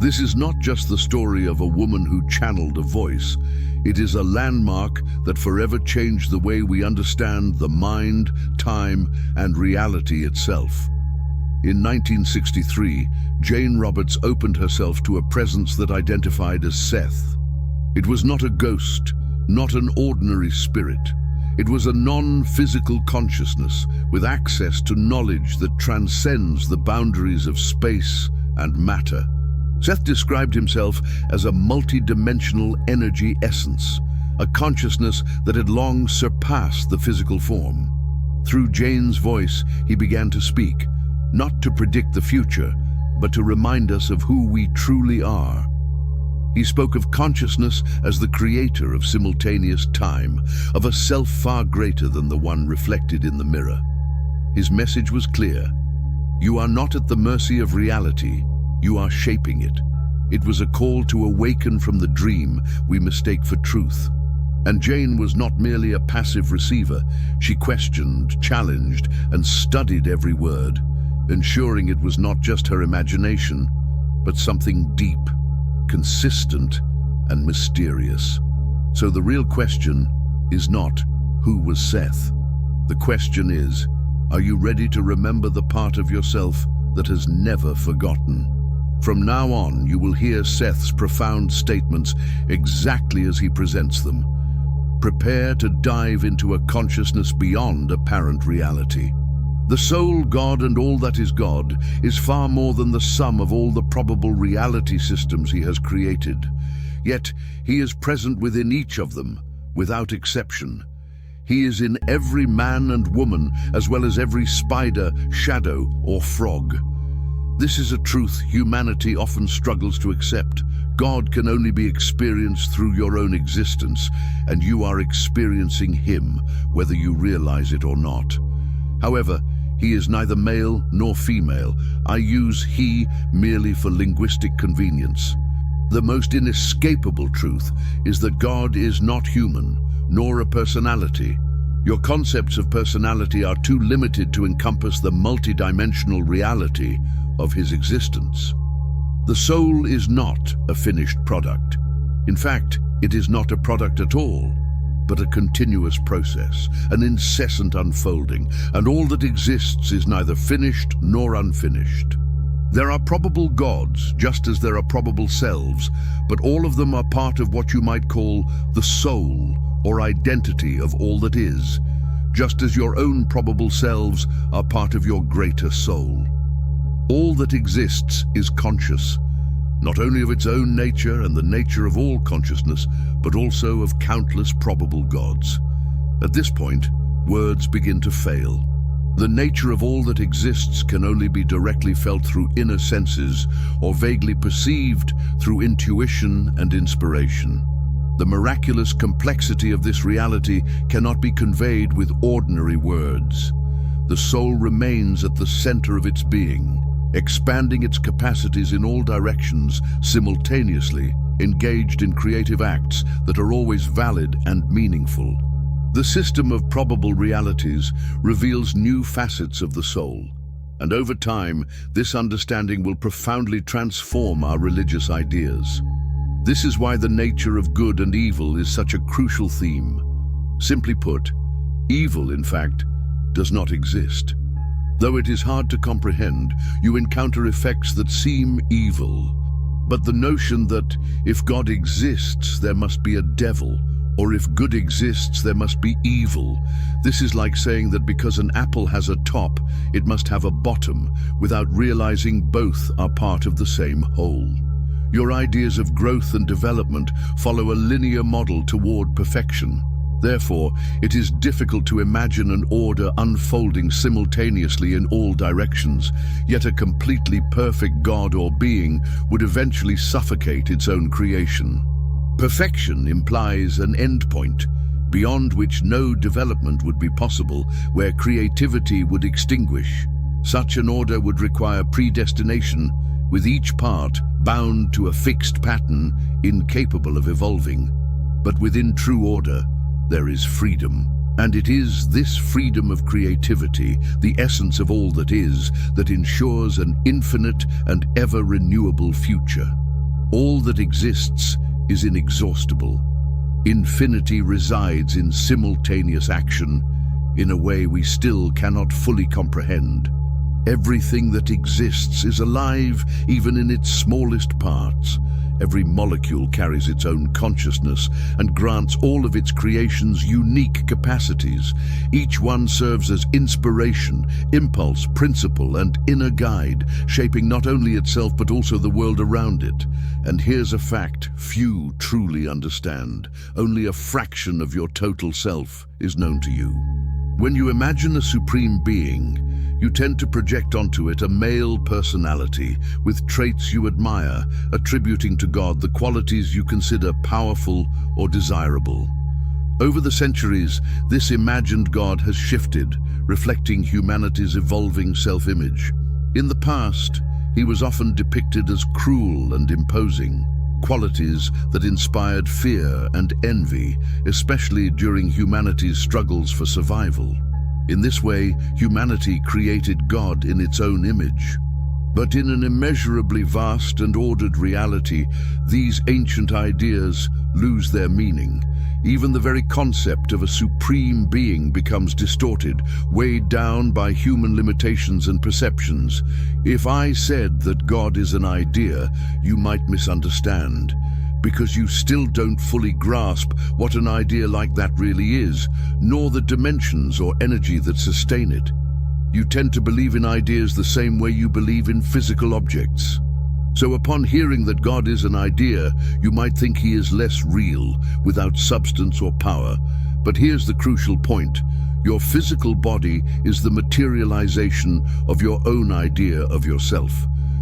This is not just the story of a woman who channeled a voice. It is a landmark that forever changed the way we understand the mind, time, and reality itself. In 1963, Jane Roberts opened herself to a presence that identified as Seth. It was not a ghost, not an ordinary spirit. It was a non-physical consciousness with access to knowledge that transcends the boundaries of space and matter. Seth described himself as a multidimensional energy essence, a consciousness that had long surpassed the physical form. Through Jane's voice, he began to speak, not to predict the future, but to remind us of who we truly are. He spoke of consciousness as the creator of simultaneous time, of a self far greater than the one reflected in the mirror. His message was clear. You are not at the mercy of reality, you are shaping it. It was a call to awaken from the dream we mistake for truth. And Jane was not merely a passive receiver. She questioned, challenged, and studied every word, ensuring it was not just her imagination, but something deep, consistent, and mysterious. So the real question is not, who was Seth? The question is, are you ready to remember the part of yourself that has never forgotten? From now on, you will hear Seth's profound statements exactly as he presents them. Prepare to dive into a consciousness beyond apparent reality. The soul, God, and all that is God is far more than the sum of all the probable reality systems he has created. Yet, he is present within each of them, without exception. He is in every man and woman, as well as every spider, shadow, or frog. This is a truth humanity often struggles to accept. God can only be experienced through your own existence, and you are experiencing him, whether you realize it or not. However, he is neither male nor female. I use he merely for linguistic convenience. The most inescapable truth is that God is not human, nor a personality. Your concepts of personality are too limited to encompass the multidimensional reality of his existence. The soul is not a finished product. In fact, it is not a product at all, but a continuous process, an incessant unfolding, and all that exists is neither finished nor unfinished. There are probable gods, just as there are probable selves, but all of them are part of what you might call the soul or identity of all that is, just as your own probable selves are part of your greater soul. All that exists is conscious, not only of its own nature and the nature of all consciousness, but also of countless probable gods. At this point, words begin to fail. The nature of all that exists can only be directly felt through inner senses or vaguely perceived through intuition and inspiration. The miraculous complexity of this reality cannot be conveyed with ordinary words. The soul remains at the center of its being, expanding its capacities in all directions, simultaneously engaged in creative acts that are always valid and meaningful. The system of probable realities reveals new facets of the soul, and over time, this understanding will profoundly transform our religious ideas. This is why the nature of good and evil is such a crucial theme. Simply put, evil, in fact, does not exist. Though it is hard to comprehend, you encounter effects that seem evil. But the notion that if God exists, there must be a devil, or if good exists, there must be evil. This is like saying that because an apple has a top, it must have a bottom, without realizing both are part of the same whole. Your ideas of growth and development follow a linear model toward perfection. Therefore, it is difficult to imagine an order unfolding simultaneously in all directions, yet a completely perfect God or being would eventually suffocate its own creation. Perfection implies an endpoint, beyond which no development would be possible, where creativity would extinguish. Such an order would require predestination, with each part bound to a fixed pattern, incapable of evolving. But within true order, there is freedom. And it is this freedom of creativity, the essence of all that is, that ensures an infinite and ever-renewable future. All that exists is inexhaustible. Infinity resides in simultaneous action in a way we still cannot fully comprehend. Everything that exists is alive, even in its smallest parts. Every molecule carries its own consciousness and grants all of its creations unique capacities. Each one serves as inspiration, impulse, principle, and inner guide, shaping not only itself but also the world around it. And here's a fact few truly understand. Only a fraction of your total self is known to you. When you imagine a supreme being, you tend to project onto it a male personality with traits you admire, attributing to God the qualities you consider powerful or desirable. Over the centuries, this imagined God has shifted, reflecting humanity's evolving self-image. In the past, he was often depicted as cruel and imposing, qualities that inspired fear and envy, especially during humanity's struggles for survival. In this way, humanity created God in its own image. But in an immeasurably vast and ordered reality, these ancient ideas lose their meaning. Even the very concept of a supreme being becomes distorted, weighed down by human limitations and perceptions. If I said that God is an idea, you might misunderstand, because you still don't fully grasp what an idea like that really is, nor the dimensions or energy that sustain it. You tend to believe in ideas the same way you believe in physical objects. So upon hearing that God is an idea, you might think he is less real, without substance or power. But here's the crucial point. Your physical body is the materialization of your own idea of yourself.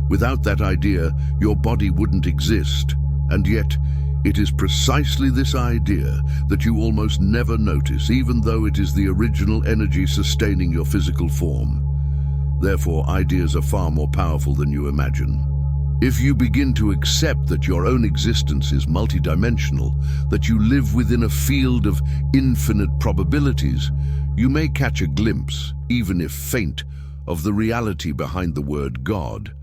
Without that idea, your body wouldn't exist. And yet, it is precisely this idea that you almost never notice, even though it is the original energy sustaining your physical form. Therefore, ideas are far more powerful than you imagine. If you begin to accept that your own existence is multidimensional, that you live within a field of infinite probabilities, you may catch a glimpse, even if faint, of the reality behind the word God.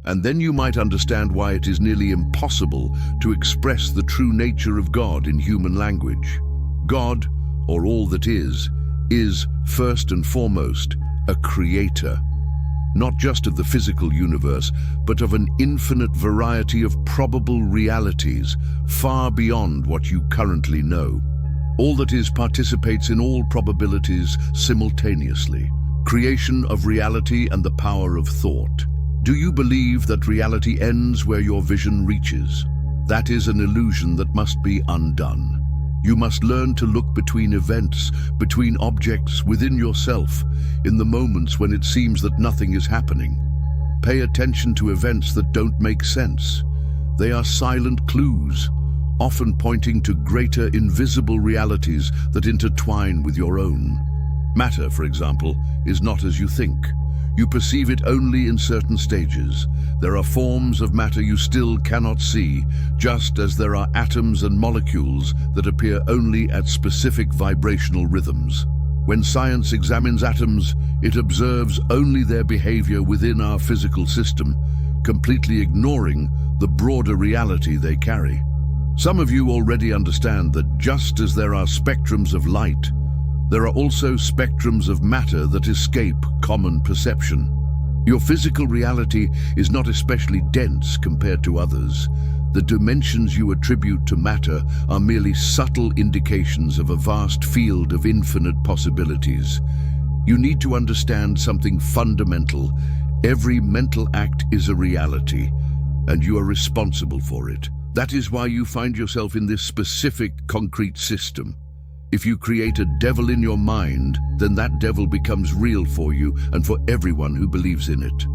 And then you might understand why it is nearly impossible to express the true nature of God in human language. God, or all that is first and foremost a creator, not just of the physical universe, but of an infinite variety of probable realities, far beyond what you currently know. All that is participates in all probabilities simultaneously. Creation of reality and the power of thought. Do you believe that reality ends where your vision reaches? That is an illusion that must be undone. You must learn to look between events, between objects, within yourself, in the moments when it seems that nothing is happening. Pay attention to events that don't make sense. They are silent clues, often pointing to greater invisible realities that intertwine with your own. Matter, for example, is not as you think. You perceive it only in certain stages. There are forms of matter you still cannot see, just as there are atoms and molecules that appear only at specific vibrational rhythms. When science examines atoms, it observes only their behavior within our physical system, completely ignoring the broader reality they carry. Some of you already understand that just as there are spectrums of light, there are also spectrums of matter that escape common perception. Your physical reality is not especially dense compared to others. The dimensions you attribute to matter are merely subtle indications of a vast field of infinite possibilities. You need to understand something fundamental. Every mental act is a reality, and you are responsible for it. That is why you find yourself in this specific, concrete system. If you create a devil in your mind, then that devil becomes real for you and for everyone who believes in it.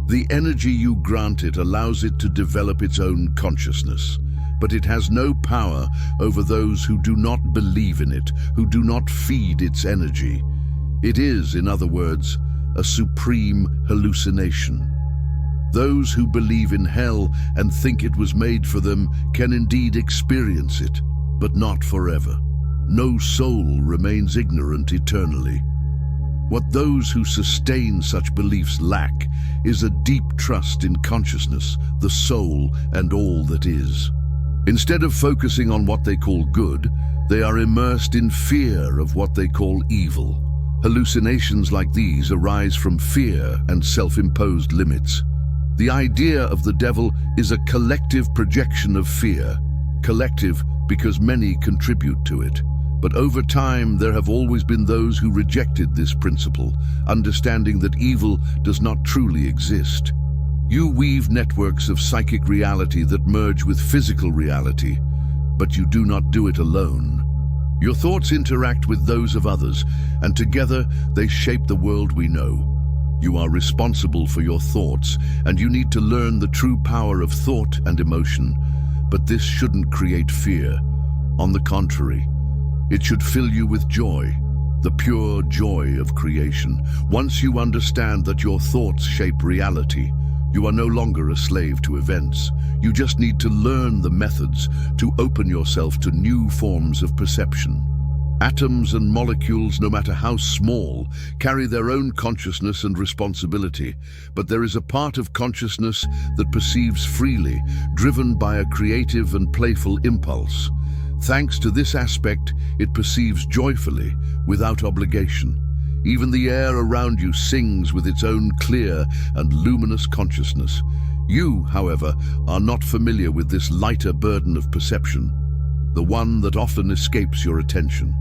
The energy you grant it allows it to develop its own consciousness, but it has no power over those who do not believe in it, who do not feed its energy. It is, in other words, a supreme hallucination. Those who believe in hell and think it was made for them can indeed experience it, but not forever. No soul remains ignorant eternally. What those who sustain such beliefs lack is a deep trust in consciousness, the soul, and all that is. Instead of focusing on what they call good, they are immersed in fear of what they call evil. Hallucinations like these arise from fear and self-imposed limits. The idea of the devil is a collective projection of fear. Collective because many contribute to it. But over time, there have always been those who rejected this principle, understanding that evil does not truly exist. You weave networks of psychic reality that merge with physical reality, but you do not do it alone. Your thoughts interact with those of others, and together they shape the world we know. You are responsible for your thoughts, and you need to learn the true power of thought and emotion. But this shouldn't create fear. On the contrary, it should fill you with joy, the pure joy of creation. Once you understand that your thoughts shape reality, you are no longer a slave to events. You just need to learn the methods to open yourself to new forms of perception. Atoms and molecules, no matter how small, carry their own consciousness and responsibility, but there is a part of consciousness that perceives freely, driven by a creative and playful impulse. Thanks to this aspect, it perceives joyfully, without obligation. Even the air around you sings with its own clear and luminous consciousness. You, however, are not familiar with this lighter burden of perception, the one that often escapes your attention.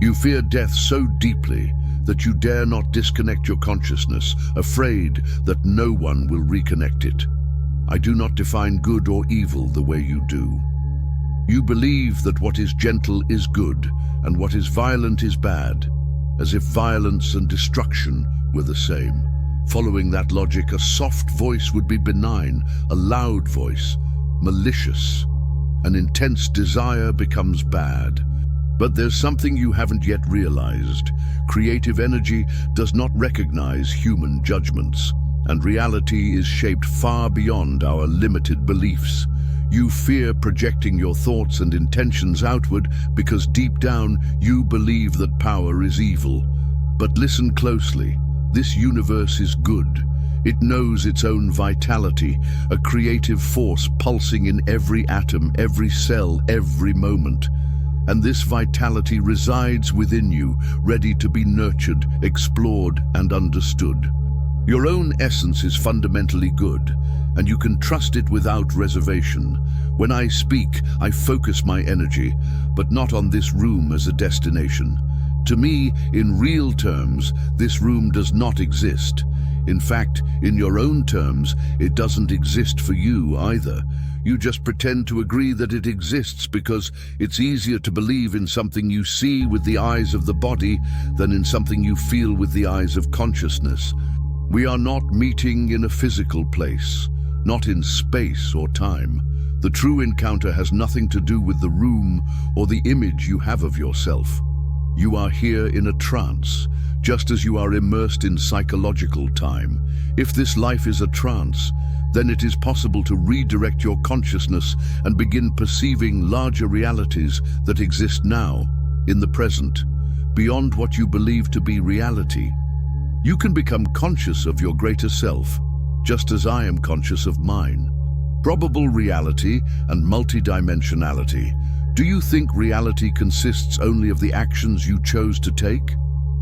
You fear death so deeply that you dare not disconnect your consciousness, afraid that no one will reconnect it. I do not define good or evil the way you do. You believe that what is gentle is good and what is violent is bad, as if violence and destruction were the same. Following that logic, a soft voice would be benign, a loud voice, malicious. An intense desire becomes bad. But there's something you haven't yet realized. Creative energy does not recognize human judgments, and reality is shaped far beyond our limited beliefs. You fear projecting your thoughts and intentions outward because deep down you believe that power is evil. But listen closely. This universe is good. It knows its own vitality, a creative force pulsing in every atom, every cell, every moment. And this vitality resides within you, ready to be nurtured, explored, and understood. Your own essence is fundamentally good, and you can trust it without reservation. When I speak, I focus my energy, but not on this room as a destination. To me, in real terms, this room does not exist. In fact, in your own terms, it doesn't exist for you either. You just pretend to agree that it exists because it's easier to believe in something you see with the eyes of the body than in something you feel with the eyes of consciousness. We are not meeting in a physical place, not in space or time. The true encounter has nothing to do with the room or the image you have of yourself. You are here in a trance, just as you are immersed in psychological time. If this life is a trance, then it is possible to redirect your consciousness and begin perceiving larger realities that exist now, in the present, beyond what you believe to be reality. You can become conscious of your greater self, just as I am conscious of mine. Probable reality and multidimensionality. Do you think reality consists only of the actions you chose to take?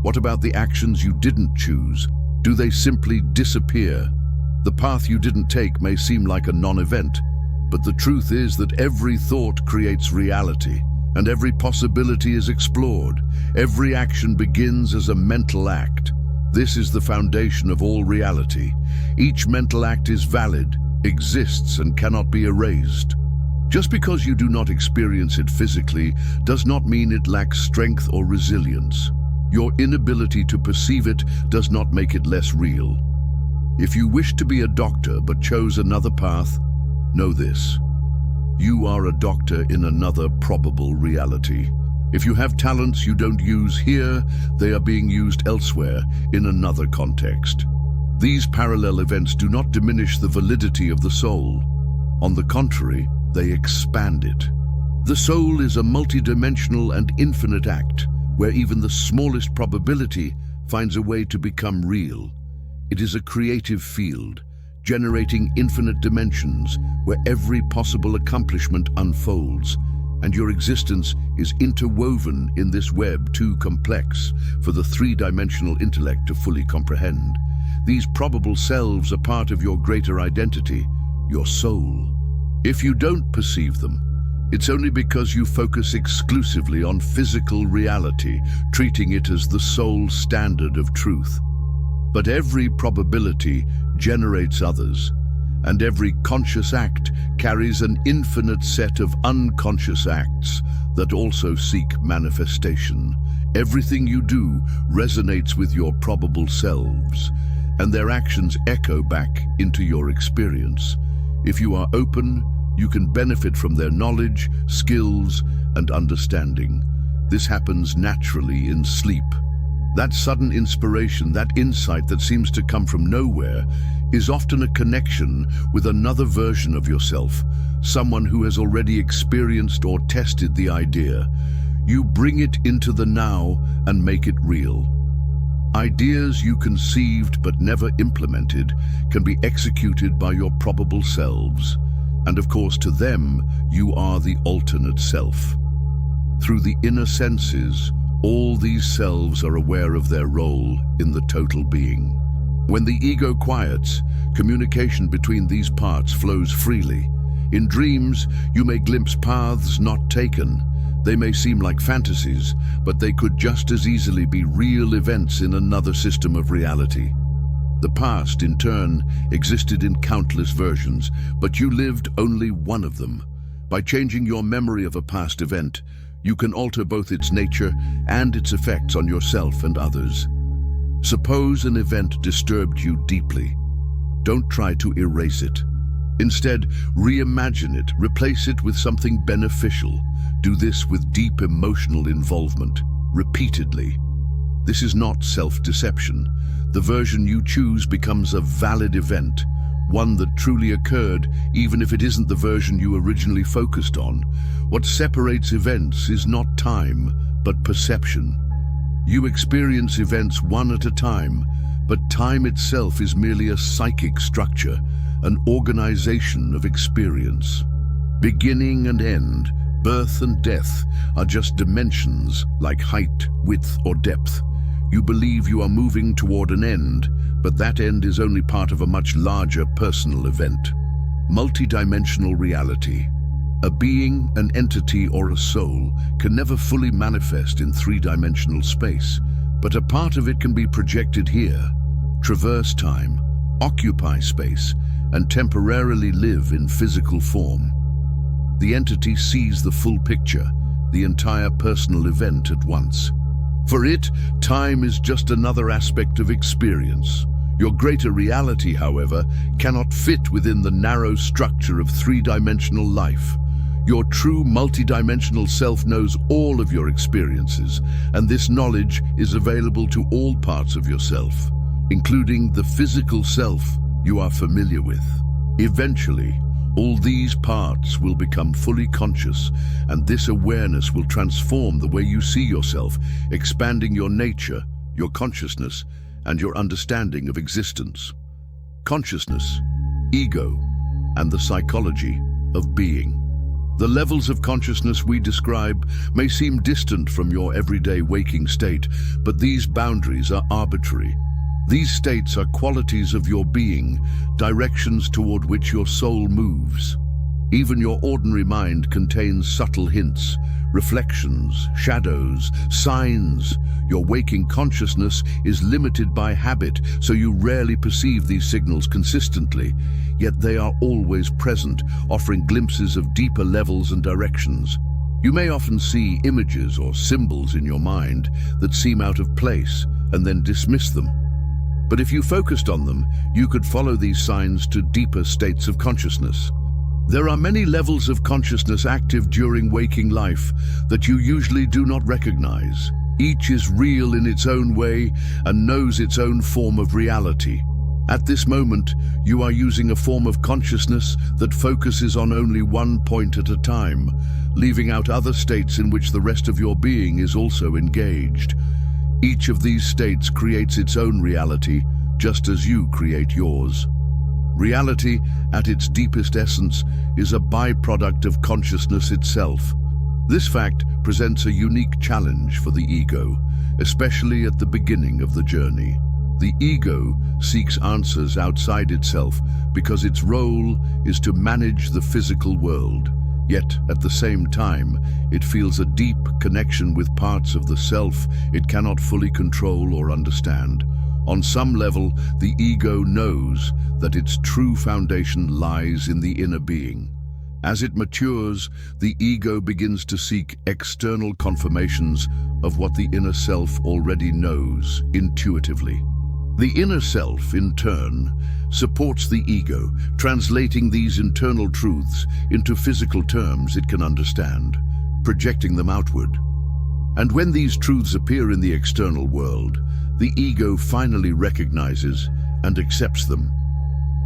What about the actions you didn't choose? Do they simply disappear? The path you didn't take may seem like a non-event, but the truth is that every thought creates reality, and every possibility is explored. Every action begins as a mental act. This is the foundation of all reality. Each mental act is valid, exists, and cannot be erased. Just because you do not experience it physically does not mean it lacks strength or resilience. Your inability to perceive it does not make it less real. If you wish to be a doctor but chose another path, know this: you are a doctor in another probable reality. If you have talents you don't use here, they are being used elsewhere in another context. These parallel events do not diminish the validity of the soul. On the contrary, they expand it. The soul is a multidimensional and infinite act, where even the smallest probability finds a way to become real. It is a creative field, generating infinite dimensions where every possible accomplishment unfolds, and your existence is interwoven in this web too complex for the three-dimensional intellect to fully comprehend. These probable selves are part of your greater identity, your soul. If you don't perceive them, it's only because you focus exclusively on physical reality, treating it as the sole standard of truth. But every probability generates others, and every conscious act carries an infinite set of unconscious acts that also seek manifestation. Everything you do resonates with your probable selves, and their actions echo back into your experience. If you are open, you can benefit from their knowledge, skills, and understanding. This happens naturally in sleep. That sudden inspiration, that insight that seems to come from nowhere, is often a connection with another version of yourself, someone who has already experienced or tested the idea. You bring it into the now and make it real. Ideas you conceived but never implemented can be executed by your probable selves. And of course, to them, you are the alternate self. Through the inner senses, all these selves are aware of their role in the total being. When the ego quiets, communication between these parts flows freely. In dreams, you may glimpse paths not taken. They may seem like fantasies, but they could just as easily be real events in another system of reality. The past, in turn, existed in countless versions, but you lived only one of them. By changing your memory of a past event, you can alter both its nature and its effects on yourself and others. Suppose an event disturbed you deeply. Don't try to erase it. Instead, reimagine it, replace it with something beneficial. Do this with deep emotional involvement, repeatedly. This is not self-deception. The version you choose becomes a valid event, one that truly occurred, even if it isn't the version you originally focused on. What separates events is not time, but perception. You experience events one at a time, but time itself is merely a psychic structure, an organization of experience. Beginning and end, birth and death are just dimensions like height, width, or depth. You believe you are moving toward an end, but that end is only part of a much larger personal event. Multidimensional reality. A being, an entity, or a soul can never fully manifest in three-dimensional space, but a part of it can be projected here, traverse time, occupy space, and temporarily live in physical form. The entity sees the full picture, the entire personal event at once. For it, time is just another aspect of experience. Your greater reality, however, cannot fit within the narrow structure of three-dimensional life. Your true multidimensional self knows all of your experiences, and this knowledge is available to all parts of yourself, including the physical self you are familiar with. Eventually, all these parts will become fully conscious, and this awareness will transform the way you see yourself, expanding your nature, your consciousness, and your understanding of existence. Consciousness, ego, and the psychology of being. The levels of consciousness we describe may seem distant from your everyday waking state, but these boundaries are arbitrary. These states are qualities of your being, directions toward which your soul moves. Even your ordinary mind contains subtle hints, reflections, shadows, signs. Your waking consciousness is limited by habit, so you rarely perceive these signals consistently, yet they are always present, offering glimpses of deeper levels and directions. You may often see images or symbols in your mind that seem out of place and then dismiss them. But if you focused on them, you could follow these signs to deeper states of consciousness. There are many levels of consciousness active during waking life that you usually do not recognize. Each is real in its own way and knows its own form of reality. At this moment, you are using a form of consciousness that focuses on only one point at a time, leaving out other states in which the rest of your being is also engaged. Each of these states creates its own reality, just as you create yours. Reality, at its deepest essence, is a byproduct of consciousness itself. This fact presents a unique challenge for the ego, especially at the beginning of the journey. The ego seeks answers outside itself because its role is to manage the physical world. Yet, at the same time, it feels a deep connection with parts of the self it cannot fully control or understand. On some level, the ego knows that its true foundation lies in the inner being. As it matures, the ego begins to seek external confirmations of what the inner self already knows intuitively. The inner self, in turn, supports the ego, translating these internal truths into physical terms it can understand, projecting them outward. And when these truths appear in the external world, the ego finally recognizes and accepts them.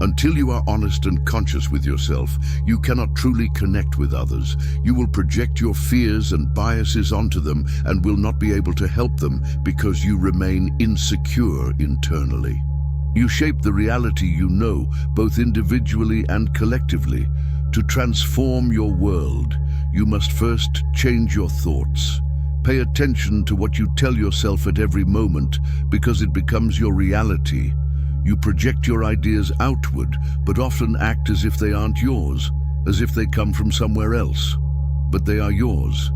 Until you are honest and conscious with yourself, you cannot truly connect with others. You will project your fears and biases onto them and will not be able to help them because you remain insecure internally. You shape the reality you know, both individually and collectively. To transform your world, you must first change your thoughts. Pay attention to what you tell yourself at every moment because it becomes your reality. You project your ideas outward, but often act as if they aren't yours, as if they come from somewhere else. But they are yours.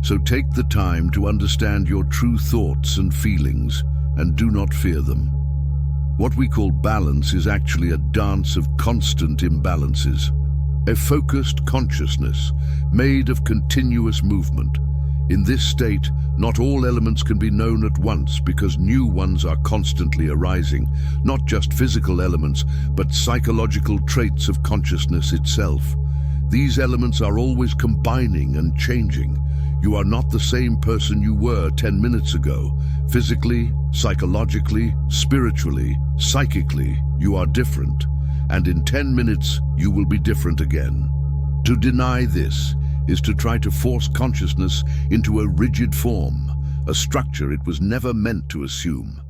So take the time to understand your true thoughts and feelings, and do not fear them. What we call balance is actually a dance of constant imbalances, a focused consciousness made of continuous movement. In this state, not all elements can be known at once because new ones are constantly arising, not just physical elements, but psychological traits of consciousness itself. These elements are always combining and changing. You are not the same person you were 10 minutes ago. Physically, psychologically, spiritually, psychically, you are different. And in 10 minutes, you will be different again. To deny this is to try to force consciousness into a rigid form, a structure it was never meant to assume.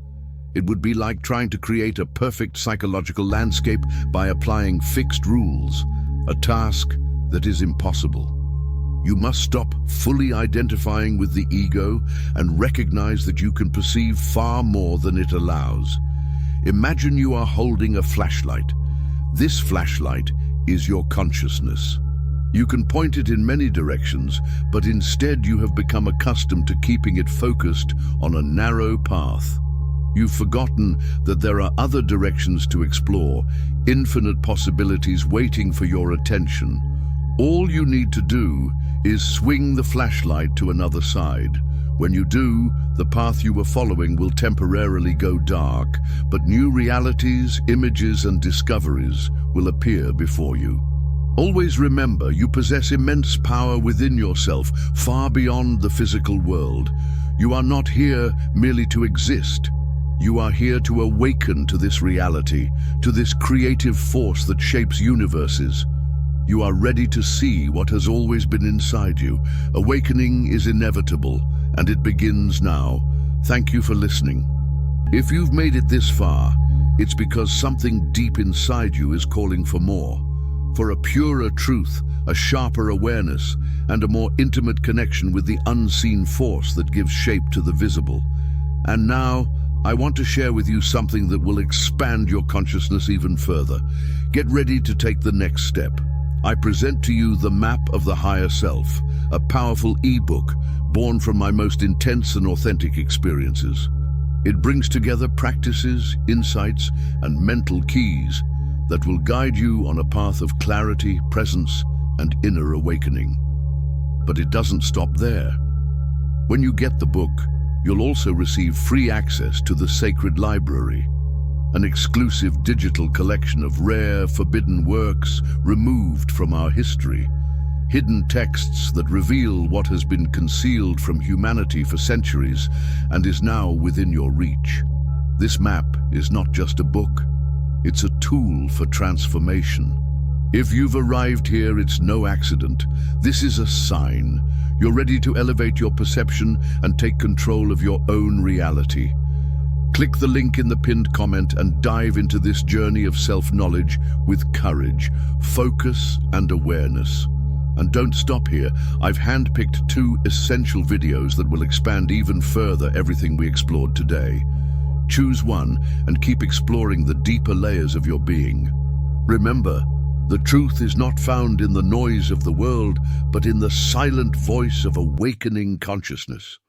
It would be like trying to create a perfect psychological landscape by applying fixed rules, a task that is impossible. You must stop fully identifying with the ego and recognize that you can perceive far more than it allows. Imagine you are holding a flashlight. This flashlight is your consciousness. You can point it in many directions, but instead you have become accustomed to keeping it focused on a narrow path. You've forgotten that there are other directions to explore, infinite possibilities waiting for your attention. All you need to do is swing the flashlight to another side. When you do, the path you were following will temporarily go dark, but new realities, images, and discoveries will appear before you. Always remember, you possess immense power within yourself, far beyond the physical world. You are not here merely to exist. You are here to awaken to this reality, to this creative force that shapes universes. You are ready to see what has always been inside you. Awakening is inevitable, and it begins now. Thank you for listening. If you've made it this far, it's because something deep inside you is calling for more. For a purer truth, a sharper awareness, and a more intimate connection with the unseen force that gives shape to the visible. And now, I want to share with you something that will expand your consciousness even further. Get ready to take the next step. I present to you the Map of the Higher Self, a powerful ebook born from my most intense and authentic experiences. It brings together practices, insights, and mental keys that will guide you on a path of clarity, presence, and inner awakening. But it doesn't stop there. When you get the book, you'll also receive free access to the Sacred Library, an exclusive digital collection of rare, forbidden works removed from our history, hidden texts that reveal what has been concealed from humanity for centuries and is now within your reach. This map is not just a book, it's a tool for transformation. If you've arrived here, it's no accident. This is a sign. You're ready to elevate your perception and take control of your own reality. Click the link in the pinned comment and dive into this journey of self-knowledge with courage, focus, and awareness. And don't stop here. I've handpicked 2 essential videos that will expand even further everything we explored today. Choose one and keep exploring the deeper layers of your being. Remember, the truth is not found in the noise of the world, but in the silent voice of awakening consciousness.